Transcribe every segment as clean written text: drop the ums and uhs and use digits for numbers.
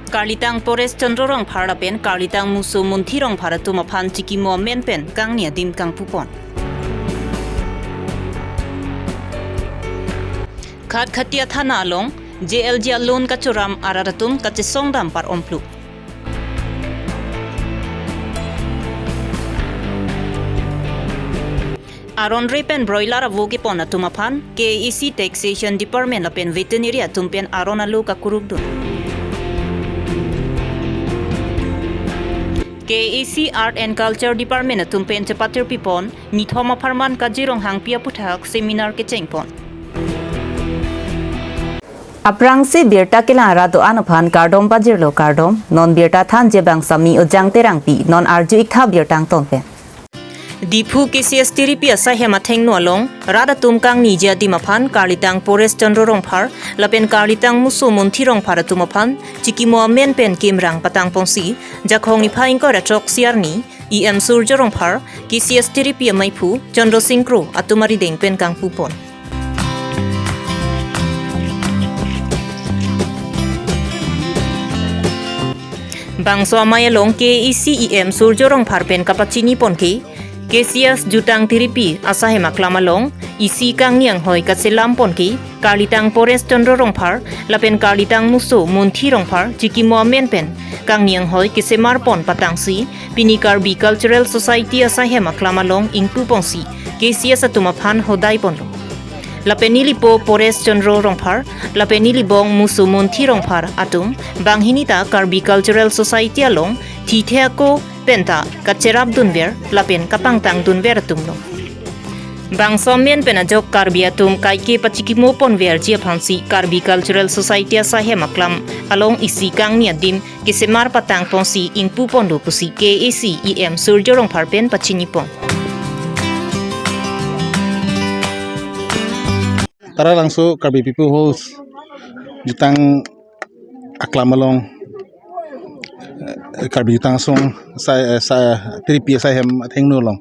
Karlitang Pores Chandrorong Parapen, Karlitang Musu Muntirong Paratumapan Chikimo Menpen, Kangnia Dim Kang Pupon. Kat Katia Thana Along, JLG Alon Kachuram Araratum Kachisongdam Par Omplu. Aron Repen Broiler Avogi Pona Tumapan, KEC Taxation Department Lapen Veterinary Tumpen Aron Alu Kakurugdun. KEC Art and Culture Department Tumpen Chapatir Pipon, Nithoma Parman Kajirong Hang Pia Puthak Seminar Kechengpon. Aprangsi birta kilara do anupan kardom bajirlo kardom, non birta than jebang sami o jang terangpi, non arju ikha birtang tonpen. Dipu KCS Tiripia Sahema Tengno Along, Rada Tumkang Nija Dimapan, Karlitang Pores Chandrorong Par, Lapen Karlitang Musu Muntirong Paratumapan, Chikimo Menpen Kimrang Patang Pongsi, Jakhong Nipaing Korachok Siarni, EM Surjorong Par, KCS Tiripia Maipu, Chandro Singkro, Atumari Dengpen Kang Pupon. Bangso Amayalong KEC EM Surjorong Parpen Kapachini Ponki, KCS Jutang Tiripi Asahema Klamalong, Isi Kang Niang Hoi Katselam Ponki, Karlitang Pores Chandrorong Par, Lapen Karlitang Musu Muntirong Par, Chikimo Menpen, Kang Niang Hoi Kisemar Pon Patangsi, Pinikarbi Cultural Society Asahema Klamalong Ingpu Pongsi, KCS Atumapan Hodai Ponlo. Lapenilipo Pores Chandrorong Par, Lapenilibong Musu Muntirong Par Atum, Banghinita Karbi Cultural Society Along, Titeako Penta Kacerab Dunver, Lapen Kapangtang Dunver Tumlo. Bangsomen Penajok Karbi Atum Kaike Pachikimo Ponver Jiapansi Karbi Cultural Society Asahema Klam Along Isi Kang Niadim Kisemar Patang Ponsi Ingpu Pondo Pusi KEC EM Surjorong Parpen Pachinipong. Tara langsung Karbi people host Jutang Aklamalong Karbi Jutang Song saya Tiripi saya Tengno long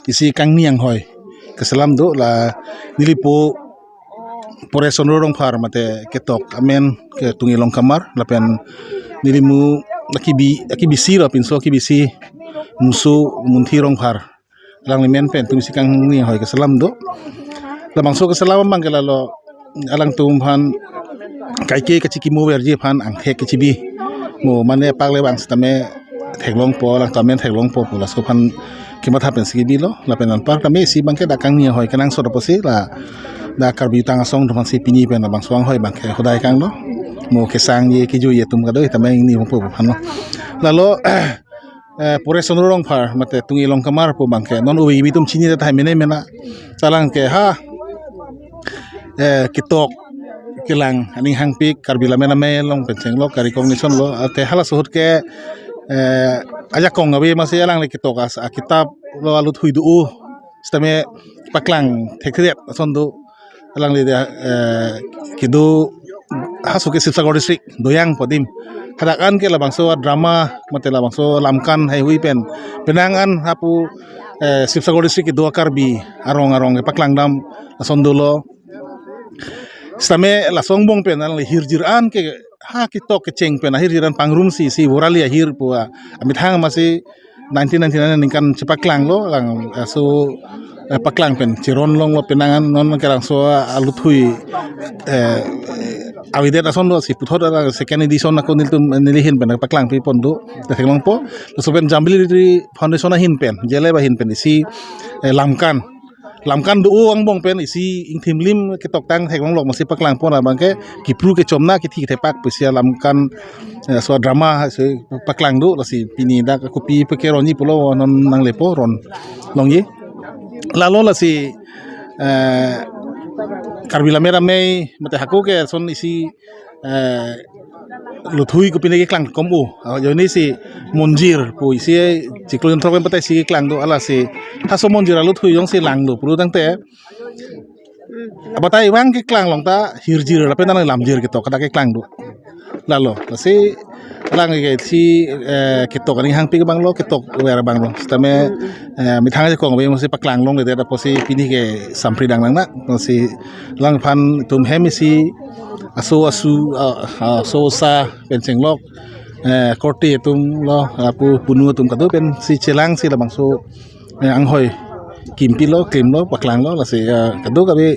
isi Kang Niang Hoi keselam do la nilipo Pores Chandrorong Par mate ketok amen ke tungilong kamar lapen nilimu akibisi la pinso akibisi musu muntirong par lang limen pen tumisi Kang Niang Hoi keselam do la bangso keselam bang kelalo alang tumpan kaike kachikimo berji pan angke kechibi mo mane pagle bang stame theglong po lang tamen theglong po pulas ko pan kimat hapen sigibi lo la penan par kami si bangke dakang ni hoy kanang so posi la da Karbi tang song do si pini pen bang swang hoy bangke hodai kang lo mo kesang ye kiju ye tum kadoi tameng ni po pan lo lalo Pores Chandrorong Par mate tungilong kamar po bangke non uwi bitum chini ta mena salang ke ha kitok kilang aning hangpik Karbi lamena melong penceng lo recognition lo te hala suhut ke aja kong ngawi masih alang le kitok as kitab lo alut huidu stame paklang tekret sondu alang le kidu hasuke Sipsagor district doyang podim hadakan ke labangso drama mate labangso lamkan hai hui pen penangan hapu Sipsagor district dua Karbi arong paklang dam sondu lo stame la songbong pen alang hirjiran ke ha kitok keceng pen hirjiran pangrum si worali hir pu amit hang masih 1999 ningkan cepaklang lo lang so paklang pen ciron long lo penangan non kerang so alut hui awidet ason lo si puthot second edition ako nilihin pen paklang pi pondo teklong po so pen jambili foundation hin pen jele ba hin pen si lamkan do ang bong pen isi ingthim lim ketok tang theklong lok masih paklang pon bangke kipru ke chomna ki thi thepak pusia lamkan so drama se paklang do si pini da kopi pekeroni pulo non nang lepo ron longyi lalo la si Karbi lamera mei mate haku ke son isi luthui ko pinagi klang komu joni si monjir pu isi ciklon troken patai si klang do ala si haso monjir luthui yong si lang do puru tang te abatai wang ke klang long ta hirjir la penang lamjir gitu kada ke klang do lalo si lang ke si ketok ani hang pi bang lo ketok wera bang lo stame mithang je kong be mo si paklang long de da posi pini ke sampri dang nang na si lang phan tum hemi si aso sa penceng lok korti tum lo pu punu tum kadu pen si chelang si la bangso anghoi kimpi lo klim lo paklang lo la si kadu kabe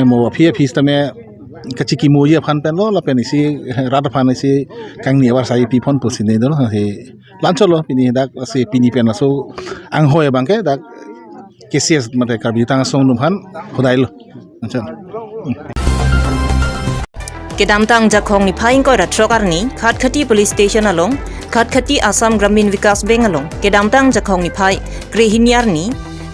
mo phia phis tame kachiki mo ye phan pen lo la pen isi rada phan isi kang ni war sai pi phon pu sin do he lancho lo pini dak si pini pen so anghoi bangke dak KCS mate karbi tang song num han khodai lo anchan Kedamtang jakhong ni phaing ko ratrokar ni Khatkhati police station along Khatkhati Assam Gramin Vikas Bank along Kedamtang jakhong ni phai Krehinyar ni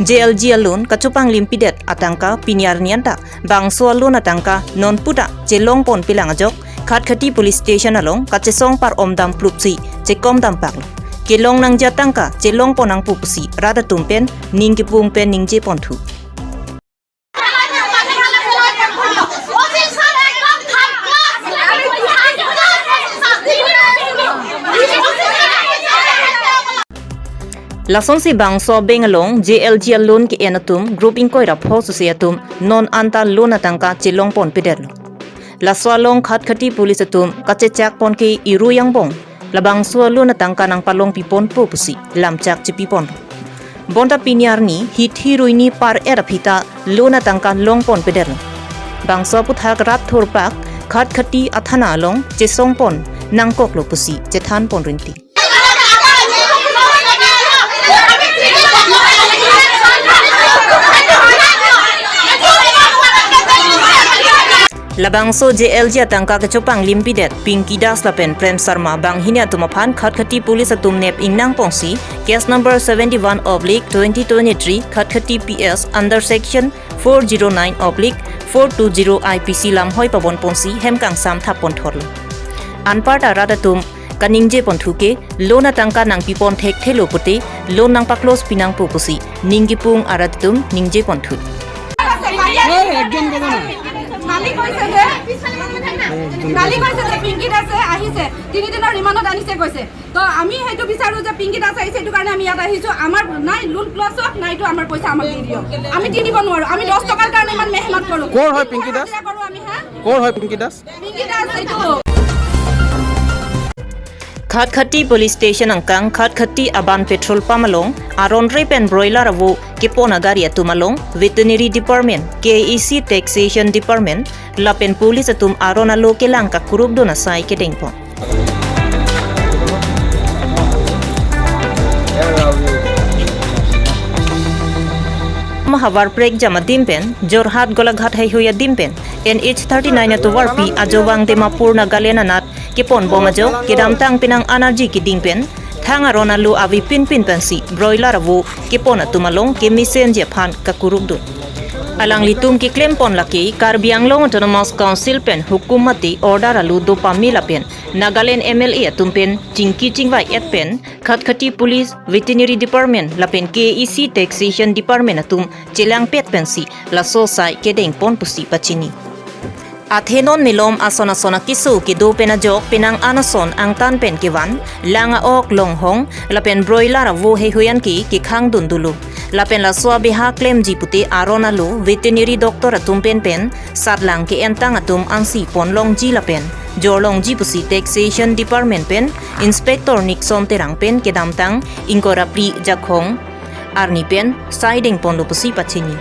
JLG alun kachupang limpidet atangka pinyar nianta bangso alun atangka non puta jelong pon pilang ajok Khatkhati police station along kachesong par omdam plupsi chekom dampak kelong nang jatangka jelong ponang pupusi rada tumpen ningkipung pen ningje pontu Lason si bangso bengalong JLG alun ki enatum grouping ko ira phosu se atum non anta luna tangka chilong pon pidel Laso along Khatkhati police atum kachechak pon ki iruyang bong labang so luna tangka nang palong pipon pupusi lamchak chipipon bonda pinyar ni hit hiruini par era phita luna tangka long pon pidel bangso puthak rat thorpak Khatkhati athana along chesong pon nangkok lo pusi chethan pon rinti Labangso JLG atangka kachopang limpidet Pinky Das lapen Prem Sharma bang hinia tumaphan Khatkhati police atum nep ingnang pongsi case number 71/2023 Khatkhati PS under section 409/420 IPC lamhoi pabon pongsi hemkang sam thapon thorlo anpart aradatum kaningje ponthuke lona tangka nang pipon thek thelo puti lon nang paklos pinang pupusi ningipung aradatum ningje ponthu মালিক কৈছে যে পিংকি দাসে আহিছে 3 দিনৰ ৰিমাণ্ডত আনিছে কৈছে তো আমি হেতু বিচাৰো যে পিংকি দাস আহিছে হেতু কাৰণে আমি ইয়াত আহিছো আমাৰ নাই লোন প্লাছ নাইটো আমাৰ পইচা আমাক দি দিও আমি দি দিব নোৱাৰো আমি 10 টকাৰ কাৰণে ইমান মেহনত কৰো কোৰ হয় পিংকি দাস কোৰ হয় পিংকি দাস এইটো Khatkhati police station angkang Khatkhati aban petrol pamalong aron repen broiler avo kepona gari atumalong veterinary department KEC taxation department lapen police atum aron alo kelang ka kurub dona sai kedengpo Mahavar prek jama dimpen Jorhat golaghat hai hoya dimpen NH 39 atu warpi ajowang Dimapur Nagaland nat kepon bomajo kedamtang pinang energy ki dingpen thanga ronalu avi pin pensi broiler avo kepon atumalong ke misen je phan ka kurubdu alang litum ki claim pon laki Karbi Anglong Autonomous Council pen hukumati order alu do pamila pen Nagaland MLA atumpen chingki chingwai et pen Khatkhati police veterinary department lapen KEC taxation department atum chelang pet pensi la so sai kedeng pon pusi pachini Athenon milom asona sona kisu ki do pena jok pinang anason ang tan pen kiwan langa ok longhong lapen broiler avo he huyan ki khang dundulu lapen la swa biha claim jiputi aronalu veterinary doctor atum pen sarlang ki entang atum ansi ponlong ji lapen jorlong ji pusi taxation department pen inspector Nixon terang pen kedamtang ingkora pri jakhong arni pen siding ponlo pusi pachini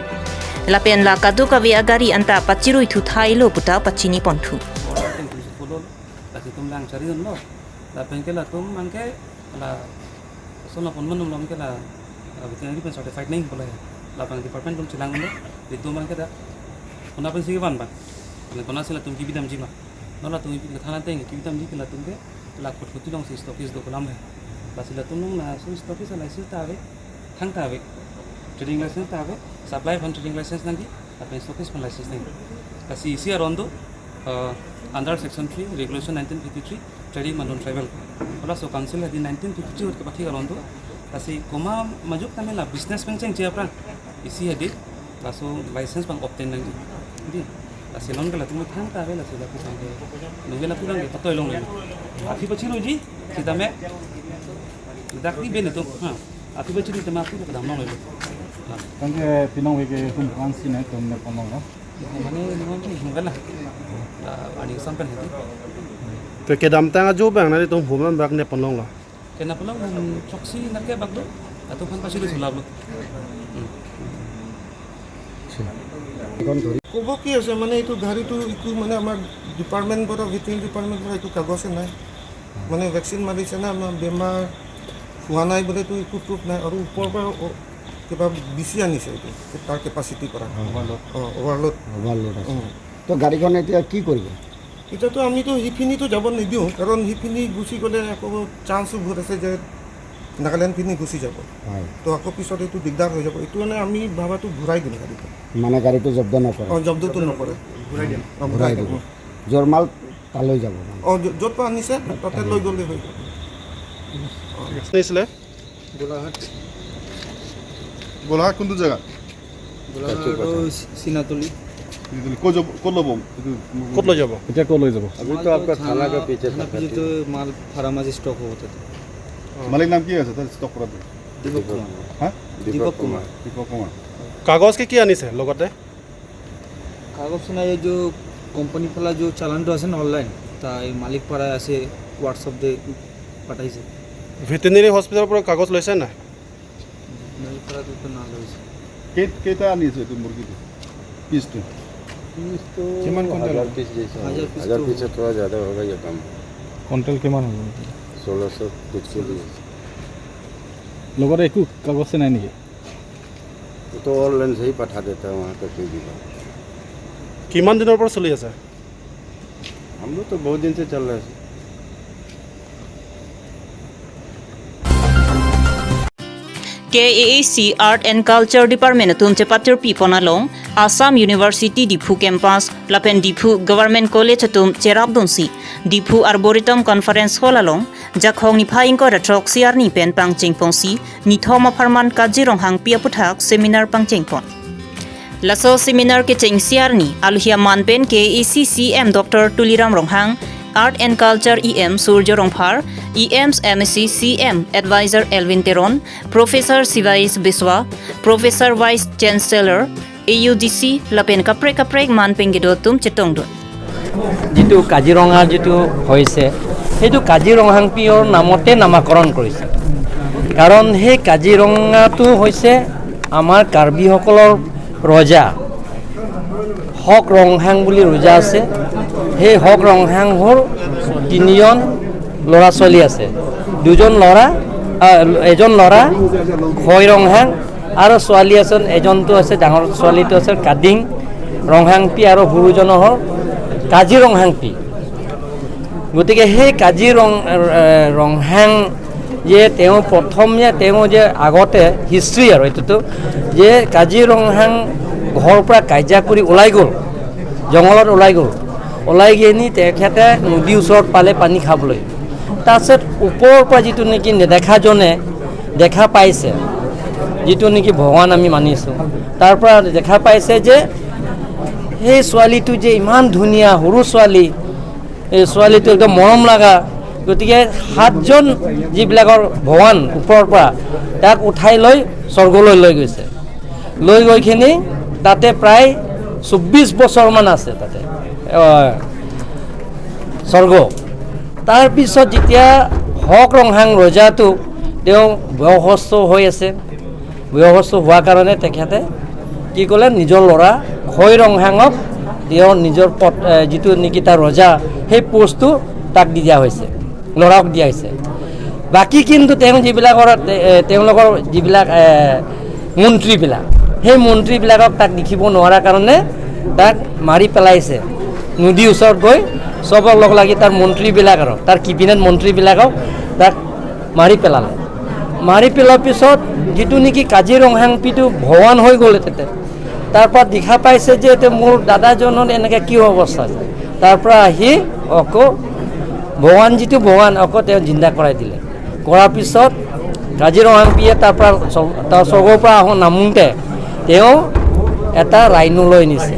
Lapen la kadu kavi agari anta pachirui thu thailo puta pachini ponthu la tum lang chari no la pen ke la tum mangke la sona pon manum lam ke la veterinary pen certified nahi bola la pen department tum chilang no de tum mangke da ona pen sigi ban ba ne kona sila tum ki bidam jima no la tum ki thana teng ki bidam ji ke la tum ke la kot kuti long si stokis do kolam hai la sila tum na so stokis license ta ave thang ta ave trading license ta ave supply van trading license nanti apa stokis van license nanti kasi isi arondo under section 3 regulation 1953 trading manon tribal ola so council di 1953 ut ke arondo kasi koma majuk kami la business penceng je apran isi hadi laso license bang obtain nanti di kasi long kala tumu thang ta ave la sila ku sange nungela pulang ke patoi long le afi pachi roji kita me dakti bene to ha afi pachi ri tama ku ka dam long le Kangke pinong wege hum kansi na tum na pomong no. Mane nunggu nunggu lah. Ani sampai nanti. तो के दाम तंग जो bang nari tum human bak ne panlong la Kenapa lo choksi narke bagdo atau kan pasti disulap lo. ক'ব কি আছে মানে এইটো গাড়ীটো একো মানে আমাৰ ডিপাৰ্টমেণ্ট পৰা ভেটেৰিনেৰী ডিপাৰ্টমেণ্ট পৰা এইটো কাগজে নাই মানে ভেকচিন মাৰিছে না আমাৰ বেমাৰ হোৱা নাই বোলেতো একো প্ৰুফ নাই আৰু ওপৰৰ পৰা কিবা বেছি আনিছে এইটো তাৰ কেপাচিটিৰ পৰা অভাৰলোড তো গাড়ীখন এতিয়া কি কৰিব এতিয়াতো আমিতো সেইখিনিতো যাব নিদিওঁ কাৰণ সেইখিনি গুচি গ'লে আকৌ চান্সো বহুত আছে যে নাগালেণ্ড পিনি গুচি যাব তো আকৌ পিছত এইটো দিগদাৰ হৈ যাব এইটো মানে আমি ভাবাটো ঘূৰাই দিম গাড়ীখন মানে গাড়ীটো জব্দ নকৰে জব্দটো নকৰে ঘূৰাই দিব জোৰমাল তালৈ যাব য'ত পৰা আনিছে তাতে লৈ গ'লে হৈ যাব নিছিলে গোলাঘাট কোনটো জেগা Sinatuli. ক'ত ল'ব ক'ত লৈ যাব এতিয়া ক'ত লৈ যাব अभी तो आपका थाना के पीछे था पीछे तो माल फार्मासी स्टॉक होता था মালিক নাম কি আছে তাৰ ষ্টক কৰাটো दीपक कुमार হা दीपक कुमार দীপক কুমাৰ কাগজ কি আনিছে লগতে कागज सुना ये जो कंपनी फला जो चालान तो आसे ऑनलाइन ता ये मालिक पारा ऐसे व्हाट्सएप दे पठाई से ভেটেৰিনেৰী হস্পিটেলৰ পৰা কাগজ লৈছে নাই मालिक पारा तो ना लो কেইটা আনিছে এইটো মুৰ্গীটো পিচটো কিমান কুইণ্টেল 1000 पीस हजार पीछे थोड़ा ज़्यादा होगा ये कम কুইণ্টেল কিমান হ'ব 1600 कुछ के लिए লগতে একো কাগজ নাই নেকি वो तो ऑनलाइन से ही पठा देता है वहाँ का कोई भी কিমান দিনৰ পৰা চলি আছে हम लोग तो बहुत दिन से चल रहे हैं KAAC Art and Culture Department tumche patur pi ponalong Assam University Difu campus lapen Difu Government College tum cherap donsi Difu Arboretum Conference Hall along jakhong ni phaing ko ratrok siar ni pen pang chengpongsi ni thoma pharman kajirong hang pia puthak seminar pang chengpon laso seminar ke cheng siar ni aluhia manpen KAAC CM Dr. Tuliram Ronghang Art and Culture EM Surjo Rongphar, EM's MSc CM Advisor Elvin Teron, Professor Sivais Biswa, Professor Vice Chancellor AUDC Lapen Kaprek Manpengido Tum Chetongdo. যিটো কাজিৰঙা যিটো হৈছে সেইটো কাজিৰঙা পিয়ৰ নামতে নামাকৰণ কৰিছে কাৰণ সেই কাজিৰঙাটো হৈছে আমাৰ কাৰ্বিসকলৰ ৰজা হক ৰংহাং বুলি ৰজা আছে সেই হক ৰংহাংৰ তিনিজন ল'ৰা ছোৱালী আছে এজন ল'ৰা খৈ ৰংহাং আৰু ছোৱালী আছে এজনটো আছে ডাঙৰ ছোৱালীটো আছে কাদিং ৰংহাংপি আৰু সৰুজন হ'ল কাজিৰঙাংপি গতিকে সেই ৰংহাং যে তেওঁ প্ৰথমে তেওঁ যে আগতে হিষ্ট্ৰী আৰু এইটোতো যে কাজিৰঙাং ঘৰৰ পৰা কাজিয়া কৰি ওলাই গ'ল জংঘলত ওলাই গিনি তেখেতে নদীৰ ওচৰত পালে পানী খাবলৈ তাৰপিছত ওপৰৰ পৰা যিটো নেকি নেদেখাজনে দেখা পাইছে যিটো নেকি ভগৱান আমি মানিছোঁ তাৰ পৰা দেখা পাইছে যে সেই ছোৱালীটো যে ইমান ধুনীয়া সৰু ছোৱালী এই ছোৱালীটো একদম মৰম লগা গতিকে 7জন যিবিলাকৰ ভগৱান ওপৰৰ পৰা তাক উঠাই লৈ স্বৰ্গলৈ লৈ গৈছে লৈ গৈখিনি তাতে প্ৰায় 24 বছৰমান আছে তাতে স্বৰ্গ তাৰপিছত যেতিয়া হক ৰংহাং ৰজাটো তেওঁ বয়সস্থ হৈ আছে বয়সস্থ হোৱাৰ কাৰণে তেখেতে কি ক'লে নিজৰ ল'ৰা খৈ ৰংহাঙক তেওঁ নিজৰ যিটো নেকি তাৰ ৰজা সেই পোষ্টটো তাক দিয়া হৈছে ল'ৰাক দিয়া হৈছে বাকী কিন্তু তেওঁ তেওঁলোকৰ যিবিলাক মন্ত্ৰীবিলাক সেই মন্ত্ৰীবিলাকক তাক দেখিব নোৱাৰাৰ কাৰণে তাক মাৰি পেলাইছে নদীৰ ওচৰত গৈ চবৰ লগ লাগি তাৰ মন্ত্ৰীবিলাক আৰু তাৰ কেবিনেট মন্ত্ৰীবিলাকক তাক মাৰি পেলালে মাৰি পেলোৱাৰ পিছত যিটো নেকি কাজিৰঙাংপিটো ভগৱান হৈ গ'ল তাতে তাৰপৰা দেখা পাইছে যে মোৰ দাদাজনৰ এনেকৈ কি অৱস্থা আছে তাৰপৰা আহি আকৌ ভগৱান আকৌ তেওঁ জিন্দা কৰাই দিলে কৰাৰ পিছত কাজিৰঙাংপিয়ে তাৰপৰা তাৰ স্বৰ্গৰ পৰা নামোতে তেওঁ এটা ৰাইনলৈ নিছে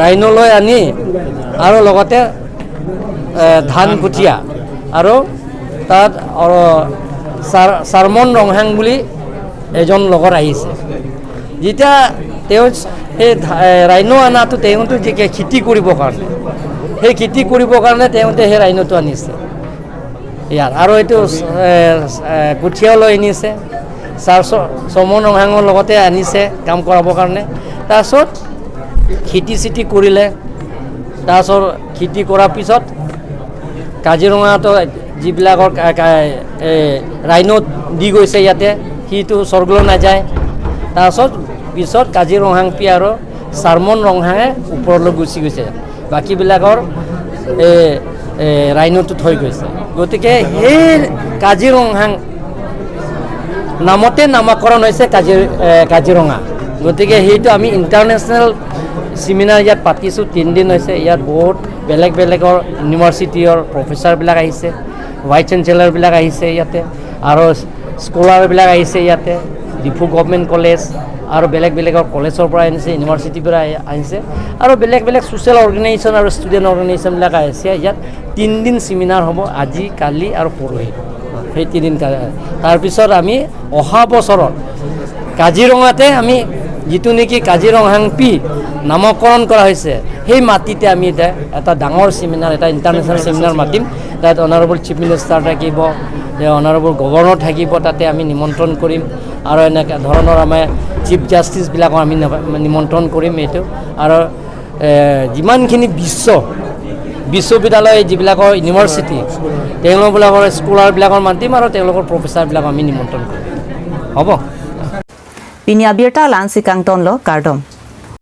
ৰাইনলৈ আনি আৰু লগতে ধান কুটীয়া আৰু তাত চাৰমন ৰংহাং বুলি এজন লগত আহিছে যেতিয়া তেওঁ সেই ৰাইন আনাটো তেওঁতো যে খেতি কৰিবৰ কাৰণে সেই খেতি কৰিবৰ কাৰণে তেওঁলোকে সেই ৰাইন'টো আনিছে ইয়াত আৰু এইটো কঠীয়াও লৈ আনিছে ছাৰ চমন ৰংহাঙৰ লগতে আনিছে কাম কৰাবৰ কাৰণে তাৰপিছত খেতি কৰিলে তাৰপিছত খেতি কৰাৰ পিছত কাজিৰঙাতো যিবিলাকৰ ৰাইন'ত দি গৈছে ইয়াতে সিটো স্বৰ্গলৈ নাযায় পিছত কাজিৰঙাং পি আৰু চাৰমন ৰংহাঙে ওপৰলৈ গুচি গৈছে বাকীবিলাকৰ ৰাইন'টো থৈ গৈছে গতিকে সেই কাজিৰঙাং নামতে নামাকৰণ হৈছে কাজিৰঙা গতিকে সেইটো আমি ইণ্টাৰনেশ্যনেল ছেমিনাৰ ইয়াত পাতিছোঁ 3 দিন হৈছে ইয়াত বহুত বেলেগৰ ইউনিভাৰ্চিটিৰ প্ৰফেচাৰবিলাক আহিছে ভাইচ চেঞ্চেলাৰবিলাক আহিছে ইয়াতে আৰু স্কলাৰবিলাক আহিছে ইয়াতে ডিফু গভৰ্ণমেণ্ট কলেজ আৰু বেলেগৰ কলেজৰ পৰা আহিছে ইউনিভাৰ্চিটিৰ পৰা আহিছে আৰু বেলেগ ছ'চিয়েল অৰ্গেনাইজেশ্যন আৰু ষ্টুডেণ্ট অৰ্গেনাইজেশ্যনবিলাক আহিছে ইয়াত 3 দিন ছেমিনাৰ হ'ব আজি কালি আৰু পৰহি সেই 3 দিন তাৰপিছত আমি অহা বছৰত কাজিৰঙাতে আমি যিটো নেকি কাজিৰঙাং পি নামকৰণ কৰা হৈছে সেই মাটিতে আমি এটা ডাঙৰ ছেমিনাৰ এটা ইণ্টাৰনেশ্যনেল ছেমিনাৰ মাতিম তাত অনাৰেবল চিফ মিনিষ্টাৰ থাকিব অনাৰেবল গভৰ্ণৰ থাকিব তাতে আমি নিমন্ত্ৰণ কৰিম আৰু এনেকৈ ধৰণৰ আমাৰ চিফ জাষ্টিছবিলাকক আমি নিমন্ত্ৰণ কৰিম এইটো আৰু যিমানখিনি বিশ্ববিদ্যালয় যিবিলাকৰ ইউনিভাৰ্চিটি তেওঁলোকবিলাকৰ স্কলাৰবিলাকৰ মাতিম আৰু তেওঁলোকৰ প্ৰফেচাৰবিলাকক আমি নিমন্ত্ৰণ কৰিম হ'ব Pinya Birta Lansi Kang Tonlo Kardom.